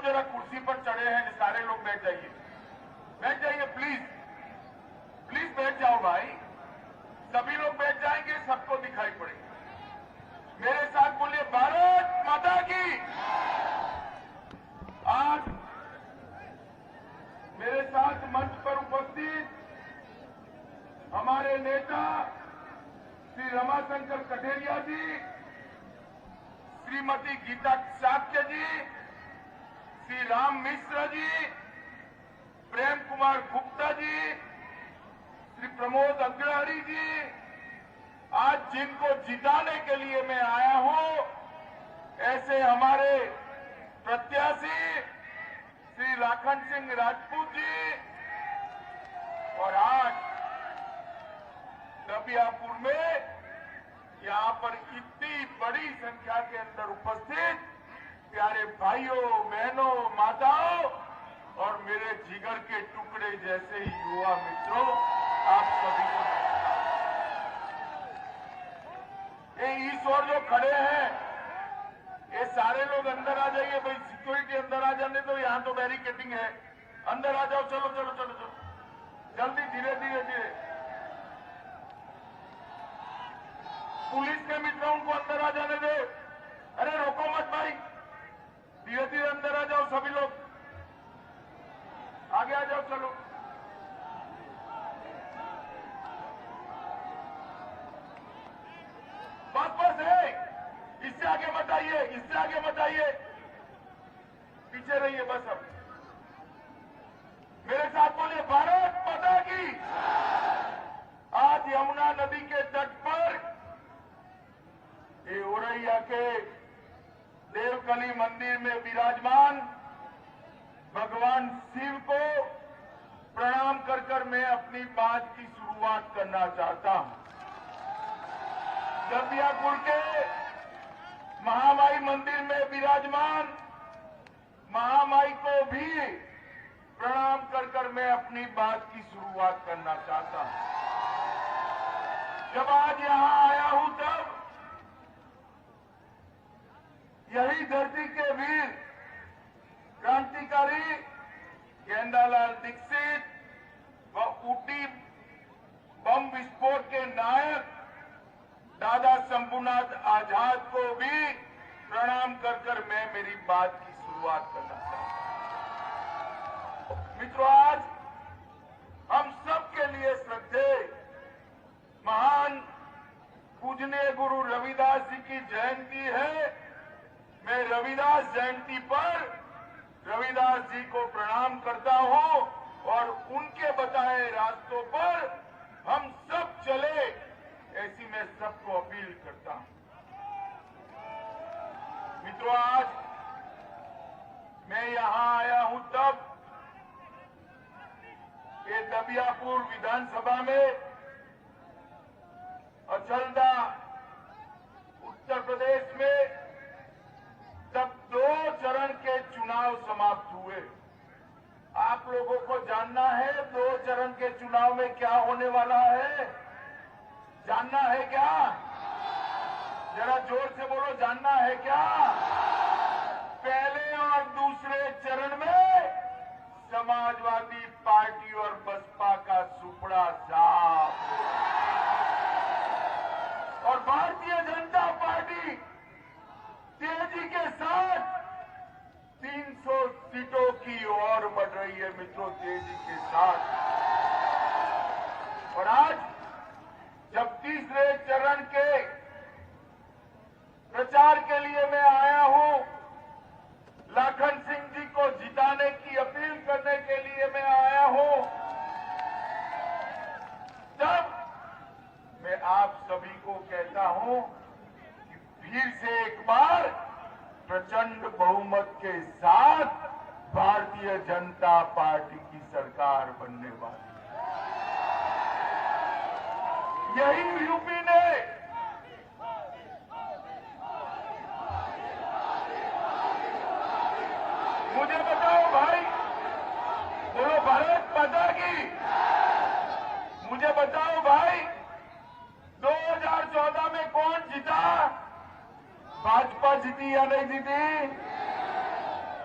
जरा कुर्सी पर चढ़े हैं सारे लोग, बैठ जाइए, बैठ जाइए प्लीज, प्लीज बैठ जाओ भाई, सभी लोग बैठ जाएंगे, सबको दिखाई पड़ेगा। मेरे साथ बोलिए भारत माता की। आज मेरे साथ मंच पर उपस्थित हमारे नेता श्री रमाशंकर कठेरिया जी, श्रीमती गीता शाक्य जी, श्री राम मिश्र जी, प्रेम कुमार गुप्ता जी, श्री प्रमोद अग्रहरि जी, आज जिनको जिताने के लिए मैं आया हूं, ऐसे हमारे प्रत्याशी श्री लाखन सिंह राजपूत जी, और आज दबियापुर में यहां पर इतनी बड़ी संख्या के अंदर उपस्थित प्यारे भाइयों, बहनों, माताओं और मेरे जिगर के टुकड़े जैसे युवा मित्रों, आप सभी को ये इस ओर जो खड़े हैं, ये सारे लोग अंदर आ जाइए भाई, सिक्योरिटी अंदर आ जाने दो, यहां तो बैरिकेडिंग है, अंदर आ जाओ, चलो चलो चलो चलो, जल्दी, धीरे धीरे धीरे। पुलिस के मित्रों को अंदर आ जाने दे, अरे रोको मत भाई, धीरे धीरे अंदर आ जाओ, सभी लोग आगे आ जाओ, चलो। बस है, इससे आगे मत आइए, इससे आगे मत आइए, पीछे रहिए बस। अब मेरे साथ बोलिए भारत माता की। आज यमुना नदी के तट पर ये औरैया के देवकली मंदिर में विराजमान भगवान शिव को प्रणाम कर कर मैं अपनी बात की शुरुआत करना चाहता हूं। दबियापुर के महामाई मंदिर में विराजमान महामाई को भी प्रणाम कर कर मैं अपनी बात की शुरुआत करना चाहता हूं। जब आज यहां आया हूं तब यही धरती के वीर क्रांतिकारी गेंदालाल दीक्षित व ऊटी बम विस्फोट के नायक दादा शंभूनाथ आजाद को भी प्रणाम कर कर मैं मेरी बात की शुरुआत करना चाहता हूं। मित्रों, आज हम सबके लिए श्रद्धेय महान पूजनीय गुरु रविदास जी की जयंती है। मैं रविदास जयंती पर रविदास जी को प्रणाम करता हूं और उनके बताए रास्तों पर हम सब चले, ऐसी मैं सबको अपील करता हूं। मित्रों, आज मैं यहां आया हूं तब ये दबियापुर विधानसभा में अचलदा उत्तर प्रदेश में तब 2 चरण के चुनाव समाप्त हुए। आप लोगों को जानना है 2 चरण के चुनाव में क्या होने वाला है, जानना है क्या? जरा जोर से बोलो, जानना है क्या? पहले और दूसरे चरण में समाजवादी पार्टी और बसपा का सुपड़ा साफ और भारतीय जनता पार्टी तेजी के साथ 300 सीटों की ओर बढ़ रही है। मित्रों, तेजी के साथ। और आज जब तीसरे चरण के प्रचार के लिए मैं आया हूं, लाखन सिंह जी को जिताने की अपील करने के लिए मैं आया हूं, तब मैं आप सभी को कहता हूं कि फिर से एक बार प्रचंड बहुमत के साथ भारतीय जनता पार्टी की सरकार बनने वाली है। यही यूपी ने मुझे बताओ भाई, बोलो भारत माता की। मुझे बताओ भाई, 2014 में कौन जीता? भाजपा जीती या नहीं जीती?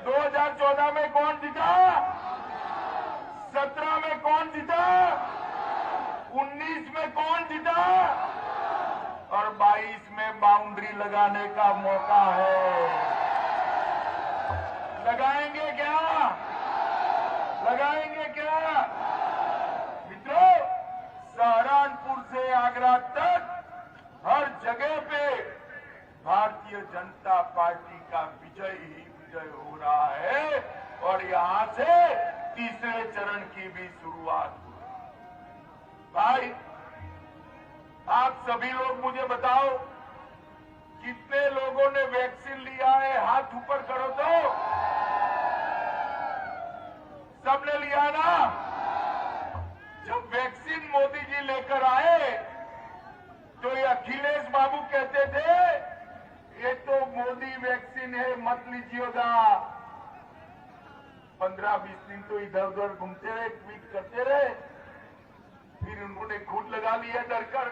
2014 में कौन जीता? 17 में कौन जीता? 19 में कौन जीता? और 22 में बाउंड्री लगाने का मौका है। लगाएंगे क्या? लगाएंगे क्या? मित्रों, सहारनपुर से आगरा तक हर जगह पे भारतीय जनता पार्टी का विजय ही विजय हो रहा है और यहां से तीसरे चरण की भी शुरुआत हुई। भाई, आप सभी लोग मुझे बताओ, कितने लोगों ने वैक्सीन लिया है? हाथ ऊपर करो तो। सबने लिया ना? जब वैक्सीन मोदी जी लेकर आए तो ये अखिलेश बाबू कहते थे ये तो मोदी वैक्सीन है, मत लीजिएगा। 15-20 दिन तो इधर उधर घूमते रहे, ट्वीट करते रहे, फिर उन्होंने खुद लगा लिया डरकर।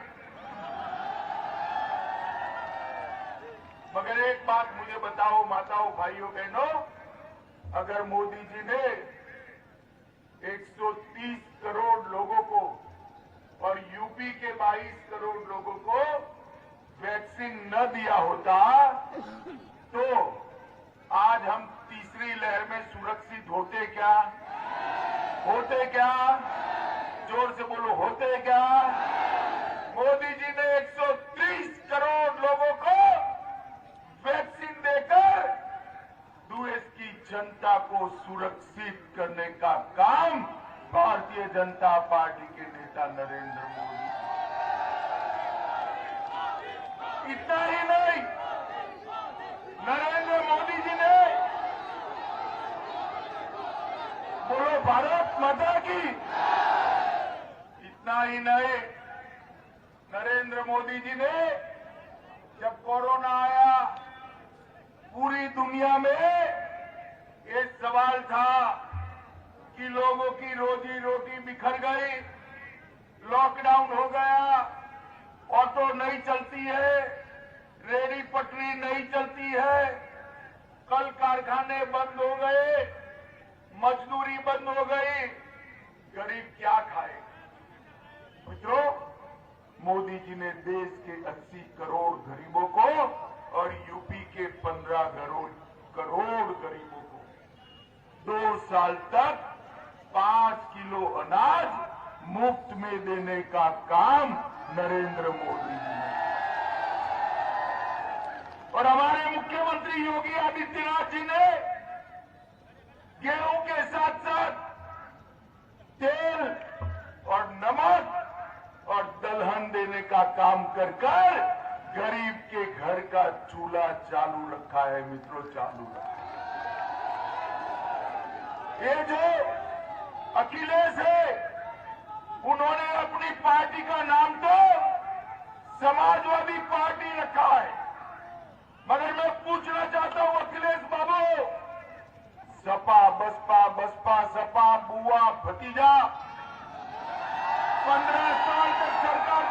मगर एक बात मुझे बताओ माताओं, भाइयों, बहनों, अगर मोदी जी ने 130 करोड़ लोगों को और यूपी के 22 करोड़ लोगों को वैक्सीन न दिया होता तो आज हम तीसरी लहर में सुरक्षित होते क्या? होते क्या? जोर से बोलो, होते क्या? मोदी जी ने 130 करोड़ लोगों को वैक्सीन देकर देश की जनता को सुरक्षित करने का काम भारतीय जनता पार्टी के नेता नरेंद्र मोदी। इतना ही नहीं, नरेंद्र मोदी जी ने, बोलो भारत माता की, इतना ही नहीं, नरेंद्र मोदी जी ने जब कोरोना आया पूरी दुनिया में एक सवाल था कि लोगों की रोजी रोटी बिखर गई, लॉकडाउन हो गया, ऑटो नहीं चलती है, रेहड़ी पटरी नहीं चलती है, कल कारखाने बंद हो गए, मजदूरी बंद हो गई, गरीब क्या खाए? मित्रों, मोदी जी ने देश के 80 करोड़ गरीबों को और यूपी के 15 करोड़ गरीबों को 2 साल तक 5 किलो अनाज मुफ्त में देने का काम नरेंद्र मोदी जी ने। और हमारे मुख्यमंत्री योगी आदित्यनाथ जी ने गेहूं के साथ साथ तेल और नमक और दलहन देने का काम कर गरीब के घर का चूल्हा चालू रखा है। मित्रों, चालू रखा है। ये जो अखिलेश है, उन्होंने अपनी पार्टी का नाम तो समाजवादी पार्टी रखा है, मगर मैं पूछना चाहता हूं अखिलेश बाबू, सपा बसपा, बसपा सपा, बुआ भतीजा 15 साल तक सरकार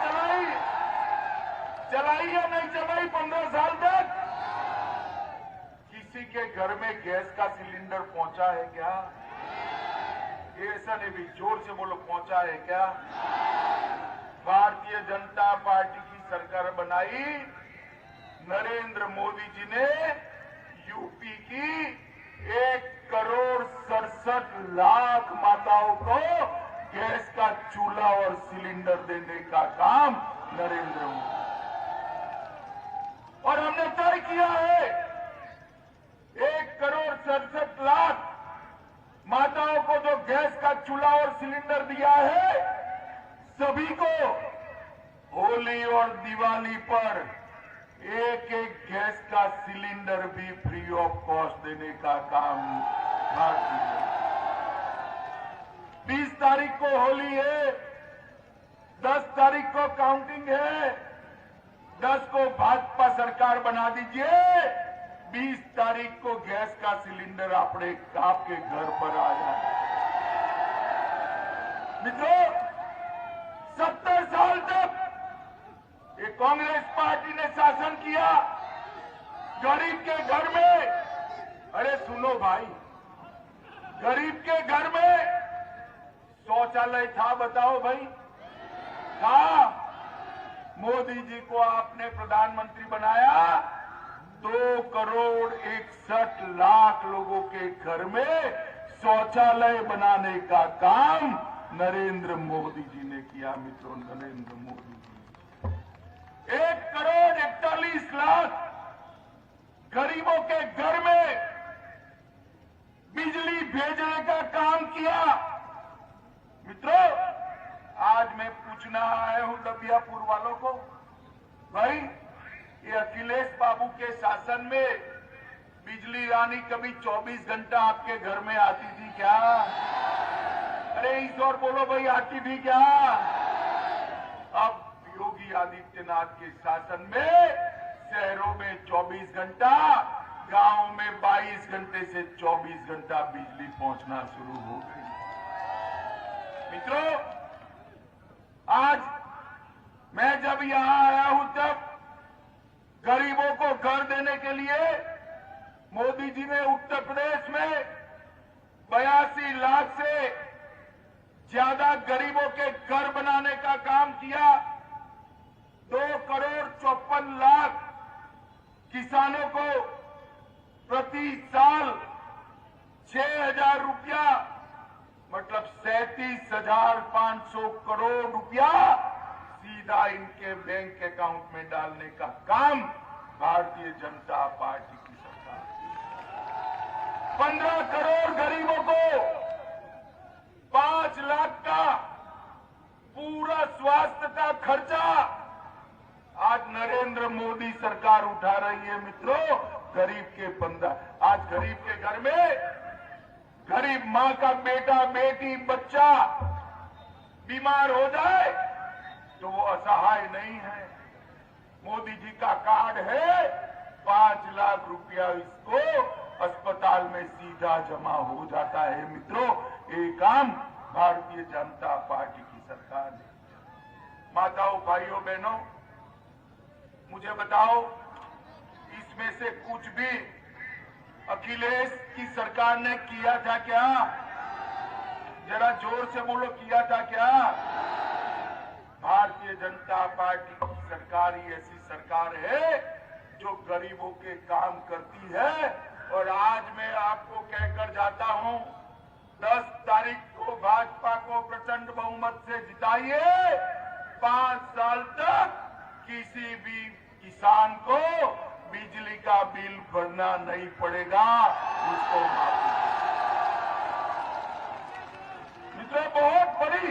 चलाई या नहीं चलाई? 15 साल तक किसी के घर में गैस का सिलेंडर पहुंचा है क्या? ऐसा नहीं भी, जोर से बोलो, पहुंचा है क्या? भारतीय जनता पार्टी की सरकार बनाई, नरेंद्र मोदी जी ने यूपी की 1,67,00,000 माताओं को गैस का चूल्हा और सिलेंडर देने का काम नरेंद्र मोदी। और हमने तय किया है 1,67,00,000 माताओं को जो गैस का चूल्हा और सिलेंडर दिया है, सभी को होली और दिवाली पर एक गैस का सिलेंडर भी फ्री ऑफ कॉस्ट देने का काम भारतीय। 20 तारीख को होली है, 10 तारीख को काउंटिंग है, 10 को भाजपा सरकार बना दीजिए, 20 तारीख को गैस का सिलेंडर आपके घर पर आ जाए। मित्रों, 70 साल तक ये कांग्रेस पार्टी ने शासन किया, गरीब के घर में, अरे सुनो भाई, गरीब के घर में शौचालय था? बताओ भाई, था? मोदी जी को आपने प्रधानमंत्री बनाया, 2,61,00,000 लोगों के घर में शौचालय बनाने का काम नरेंद्र मोदी जी ने किया। मित्रों, नरेंद्र मोदी जी 1,41,00,000 गरीबों के घर में बिजली भेजने का काम किया। मित्रों, आज मैं पूछना आया हूं दबियापुर वालों को, भाई ये अखिलेश बाबू के शासन में बिजली रानी कभी 24 घंटा आपके घर में आती थी क्या? अरे इस और बोलो भाई, आती थी क्या? अब योगी आदित्यनाथ के शासन में शहरों में 24 घंटा, गांव में 22 घंटे से 24 घंटा बिजली पहुंचना शुरू हो गई। मित्रों, आज मैं जब यहां आया हूं तब गरीबों को घर देने के लिए मोदी जी ने उत्तर प्रदेश में 82 लाख से ज्यादा गरीबों के घर बनाने का काम किया। 2,54,00,000 किसानों को प्रति साल 6,000 रुपया, मतलब 37,500 करोड़ रुपया सीधा इनके बैंक अकाउंट में डालने का काम भारतीय जनता पार्टी की सरकार। 15 करोड़ गरीबों को 5 लाख का पूरा स्वास्थ्य का खर्चा आज नरेंद्र मोदी सरकार उठा रही है। मित्रों, गरीब के 15, आज गरीब के घर में गरीब मां का बेटा बेटी बच्चा बीमार हो जाए तो वो असहाय नहीं है। मोदी जी का कार्ड है, 5 लाख रुपया इसको अस्पताल में सीधा जमा हो जाता है। मित्रों, ये काम भारतीय जनता पार्टी की सरकार ने। माताओं, भाइयों, बहनों, मुझे बताओ, इसमें से कुछ भी अखिलेश की सरकार ने किया था क्या? जरा जोर से बोलो, किया था क्या? भारतीय जनता पार्टी की सरकार ही ऐसी सरकार है जो गरीबों के काम करती है। और आज मैं आपको कहकर जाता हूं, 10 तारीख को भाजपा को प्रचंड बहुमत से जिताइए। 5 साल तक किसी भी किसान को बिजली का बिल भरना नहीं पड़ेगा, उसको माफी। मित्रों, बहुत बड़ी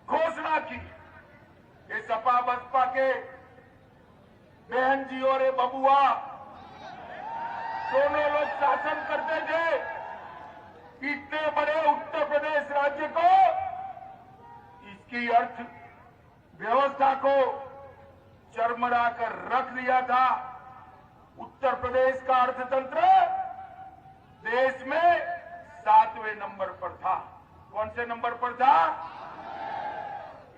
घोषणा की। ये सपा बसपा के बहन जी और बबुआ दोनों लोग शासन करते थे। इतने बड़े उत्तर प्रदेश राज्य को, इसकी अर्थ व्यवस्था को चरमरा कर रख दिया था। उत्तर प्रदेश का अर्थतंत्र देश में 7वें नंबर पर था। कौन से नंबर पर था?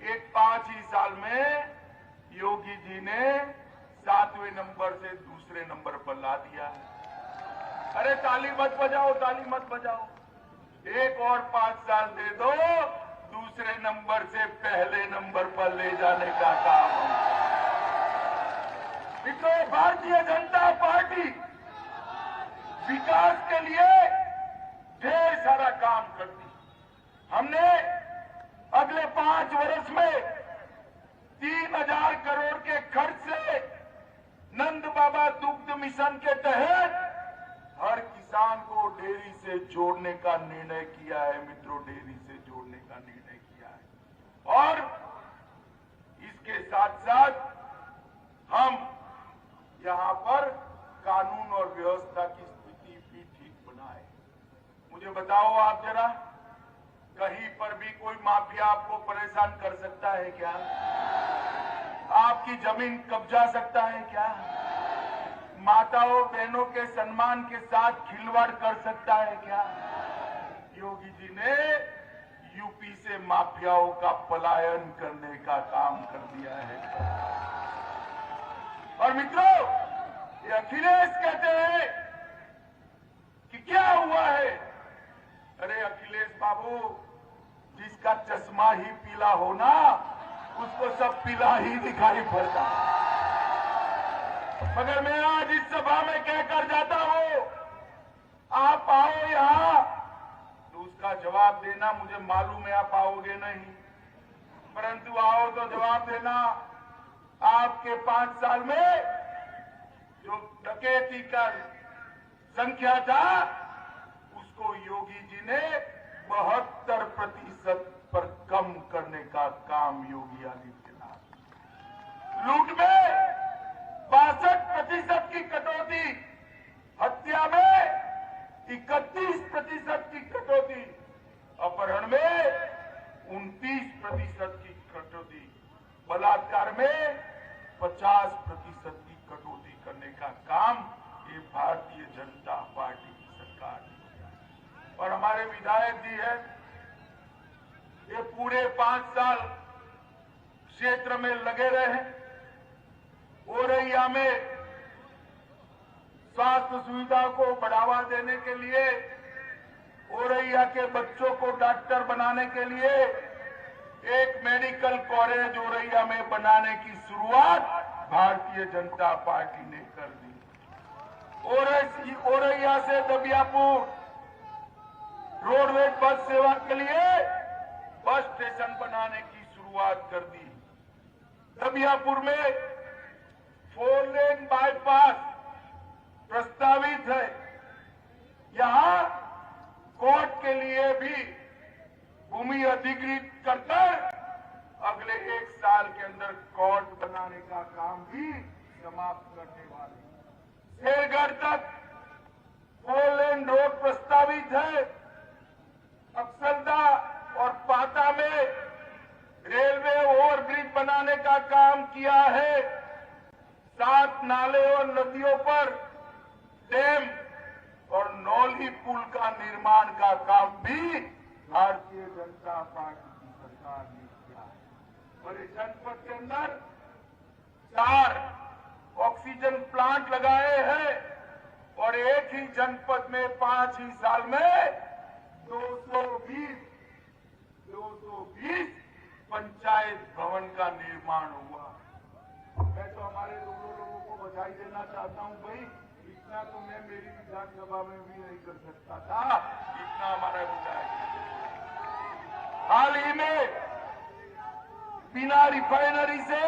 एक 5 ही साल में योगी जी ने 7वें नंबर से दूसरे नंबर पर ला दिया। अरे ताली मत बजाओ, ताली मत बजाओ। एक और 5 साल दे दो, दूसरे नंबर से पहले नंबर पर ले जाने का काम। मित्रों, भारतीय जनता पार्टी विकास के लिए ढेर सारा काम करती। हमने अगले 5 वर्ष में 3,000 करोड़ के खर्च से नंद बाबा दुग्ध मिशन के तहत हर किसान को डेयरी से जोड़ने का निर्णय किया है। मित्रों, डेयरी से जोड़ने का निर्णय किया है। और इसके साथ साथ हम यहां पर कानून और व्यवस्था की स्थिति भी ठीक बनाए। मुझे बताओ आप जरा, कहीं पर भी कोई माफिया आपको परेशान कर सकता है क्या? आपकी जमीन कब्जा सकता है क्या? माताओं बहनों के सम्मान के साथ खिलवाड़ कर सकता है क्या? योगी जी ने यूपी से माफियाओं का पलायन करने का काम कर दिया है। और मित्रों, ये अखिलेश कहते हैं कि बाबू, जिसका चश्मा ही पीला हो ना, उसको सब पीला ही दिखाई पड़ता है। मगर मैं आज इस सभा में कहकर जाता हूं, आप आओ यहां, तो उसका जवाब देना मुझे मालूम है आप आओगे नहीं, परंतु आओ तो जवाब देना। आपके 5 साल में जो डकैती का संख्या था, उसको योगी जी ने 72% पर कम करने का काम योगी आदित्यनाथ। लूट में 62% की कटौती, हत्या में 31% की कटौती, अपहरण में 29% की कटौती, बलात्कार में 50% की कटौती करने का काम ये भारतीय जनता पार्टी की सरकार ने किया। और हमारे विधायक जी है, ये पूरे 5 साल क्षेत्र में लगे रहे। औरैया में स्वास्थ्य सुविधा को बढ़ावा देने के लिए, औरैया के बच्चों को डॉक्टर बनाने के लिए एक मेडिकल कॉलेज औरैया में बनाने की शुरुआत भारतीय जनता पार्टी ने कर दी। औरैया से दबियापुर रोडवेज बस सेवा के लिए बस स्टेशन बनाने की शुरुआत कर दी। दबियापुर में 4 लेन बाईपास प्रस्तावित है। यहां कोर्ट के लिए भी भूमि अधिग्रहित कर अगले 1 साल के अंदर कोर्ट बनाने का काम भी समाप्त करने वाले। शेरगढ़ तक 4 लेन रोड प्रस्तावित है। अक्सरदा और पाता में रेलवे ओवरब्रिज बनाने का काम किया है। 7 नाले और नदियों पर डैम और नौली पुल का निर्माण का काम भी भारतीय जनता पार्टी की सरकार ने किया है। और इस जनपद के अंदर 4 ऑक्सीजन प्लांट लगाए हैं और एक ही जनपद में 5 ही साल में 220 पंचायत भवन का निर्माण हुआ। मैं तो हमारे लोगों को बधाई देना चाहता हूं भाई, इतना तो मैं मेरी विधानसभा में भी नहीं कर सकता था, इतना हमारा विधायक। हाल ही में बिना रिफाइनरी से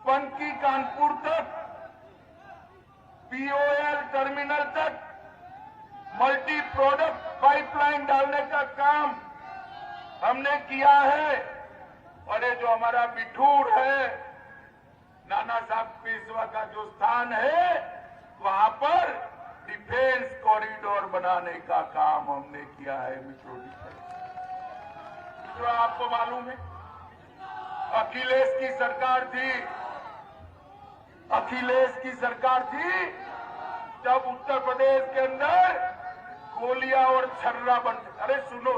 पनकी कानपुर तक, पीओएल टर्मिनल तक मल्टी प्रोडक्ट पाइपलाइन डालने का काम हमने किया है। और ये जो हमारा बिठूर है, नाना साहब पेशवा का जो स्थान है, वहां पर डिफेंस कॉरिडोर बनाने का काम हमने किया है। मित्रों, आपको मालूम है अखिलेश की सरकार थी, जब उत्तर प्रदेश के अंदर गोलियां और छर्रा बनते। अरे सुनो,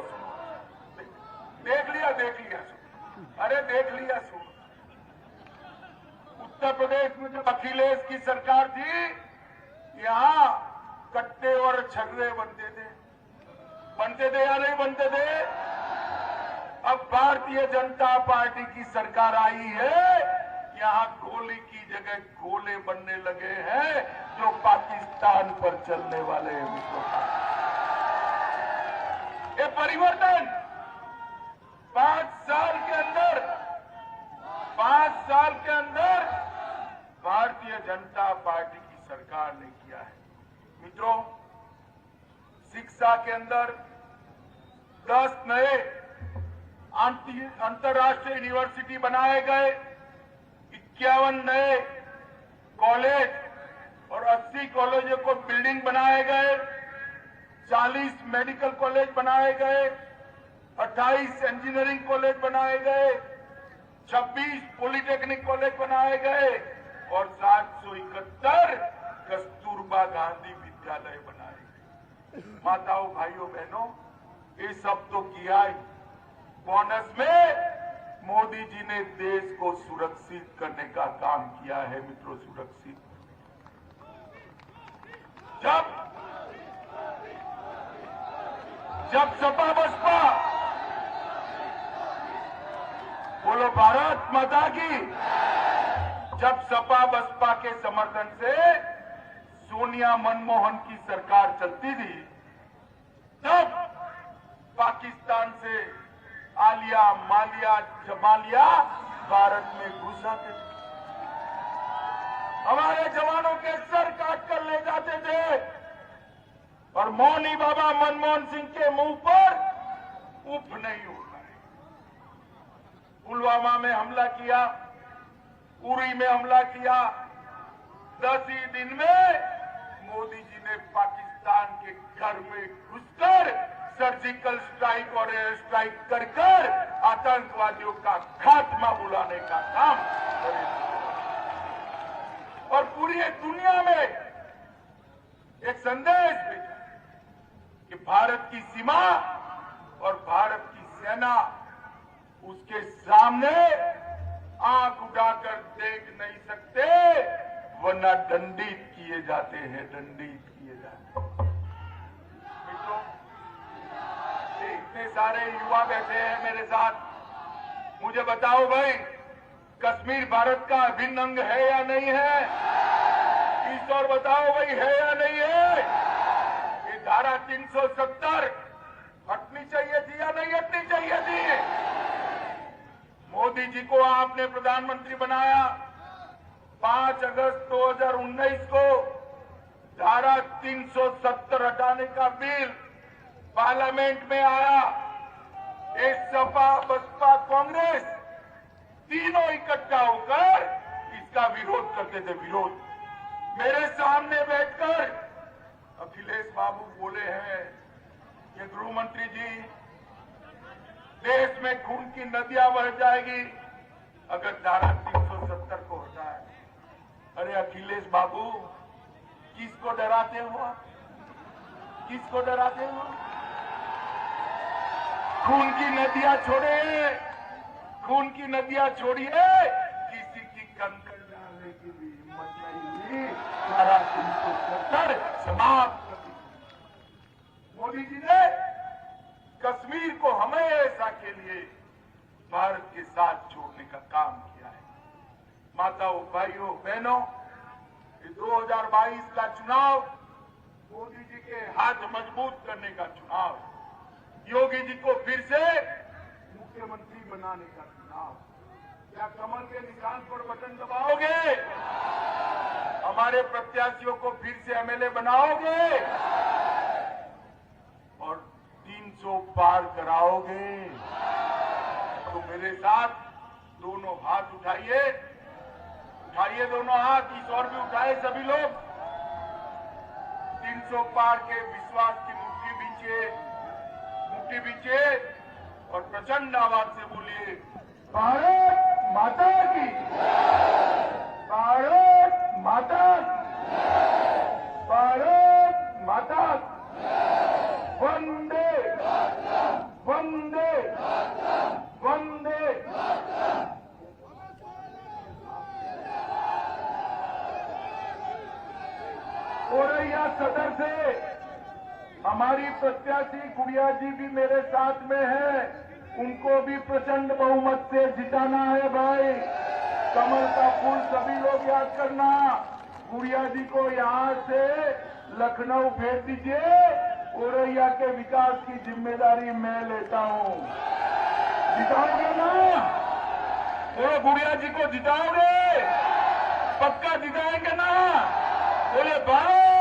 देख लिया अरे देख लिया सुनो। उत्तर प्रदेश में जब अखिलेश की सरकार थी, यहां कट्टे और छर्रे बनते थे या नहीं बनते थे? अब भारतीय जनता पार्टी की सरकार आई है, यहां गोली की जगह गोले बनने लगे हैं, जो पाकिस्तान पर चलने वाले हैं। मित्रों, ये परिवर्तन 5 साल के अंदर भारतीय जनता पार्टी की सरकार ने किया है। मित्रों, शिक्षा के अंदर 10 नए अंतर्राष्ट्रीय यूनिवर्सिटी बनाए गए, 51 नए कॉलेज और 80 कॉलेजों को बिल्डिंग बनाए गए, 40 मेडिकल कॉलेज बनाए गए, 28 इंजीनियरिंग कॉलेज बनाए गए, 26 पॉलिटेक्निक कॉलेज बनाए गए और 771 कस्तूरबा गांधी विद्यालय बनाए गए। माताओं, भाइयों, बहनों, ये सब तो किया ही, बोनस में मोदी जी ने देश को सुरक्षित करने का काम किया है। मित्रों, सुरक्षित जब सपा बसपा भारत माता की। जब सपा बसपा के समर्थन से सोनिया मनमोहन की सरकार चलती थी, तब पाकिस्तान से आलिया मालिया जमालिया भारत में घुस आते थे, हमारे जवानों के सर काट कर ले जाते थे, और मौनी बाबा मनमोहन सिंह के मुंह पर उफ नहीं होता है। पुलवामा में हमला किया, उरी में हमला किया, 10 ही दिन में मोदी जी ने पाकिस्तान के घर में घुसकर सर्जिकल स्ट्राइक और एयर स्ट्राइक कर आतंकवादियों का खात्मा बुलाने का काम करे, और पूरी दुनिया में एक संदेश भेजा कि भारत की सीमा और भारत की सेना उसके सामने आंख उठाकर देख नहीं सकते, वरना दंडित किए जाते हैं, दंडित किए जाते हैं। मित्रों, इतने सारे युवा बैठे हैं मेरे साथ, मुझे बताओ भाई, कश्मीर भारत का अभिन्न अंग है या नहीं है? इस और बताओ भाई, है या नहीं है? ये धारा 370 हटनी चाहिए थी या नहीं हटनी चाहिए थी? मोदी जी को आपने प्रधानमंत्री बनाया, 5 अगस्त 2019 को धारा 370 हटाने का बिल पार्लियामेंट में आया। एक सपा बसपा कांग्रेस तीनों इकट्ठा होकर इसका विरोध करते थे। विरोध मेरे सामने बैठकर अखिलेश बाबू बोले हैं कि गृह मंत्री जी, देश में खून की नदियां बह जाएगी अगर धारा 370 को हटाए। अरे अखिलेश बाबू, किसको डराते हो आप? किसको डराते हो? खून की नदियां छोड़े, खून की नदियां छोड़िए, किसी की कंकड़ डालने की भी हिम्मत नहीं हुई। धारा 370 समाप्त कर दी। मोदी जी ने कश्मीर को हमेशा के लिए भारत के साथ छोड़ने का काम किया है। माताओं, भाइयों, बहनों, 2022 का चुनाव मोदी जी के हाथ मजबूत करने का चुनाव, योगी जी को फिर से मुख्यमंत्री बनाने का चुनाव। क्या कमल के निशान पर बटन दबाओगे? हमारे प्रत्याशियों को फिर से एमएलए बनाओगे और 300 पार कराओगे? तो मेरे साथ दोनों हाथ उठाइए, उठाइए दोनों हाथ, इस और भी उठाए सभी लोग। 300 पार के विश्वास की मुट्ठी बींचे और प्रचंड आवाज से बोलिए, भारत माता की, भारत माता, भारत माता, वंदे वंदे वंदे। औरैया सदर से हमारी प्रत्याशी गुड़िया जी भी मेरे साथ में है, उनको भी प्रचंड बहुमत से जिताना है भाई। कमल का फूल सभी लोग याद करना। गुड़िया जी को यहां से लखनऊ भेज दीजिए, औरैया के विकास की जिम्मेदारी मैं लेता हूं। जिताओगे ना? बोलो, गुड़िया जी को जिताओगे? पक्का जिताएंगे ना? बोले भारत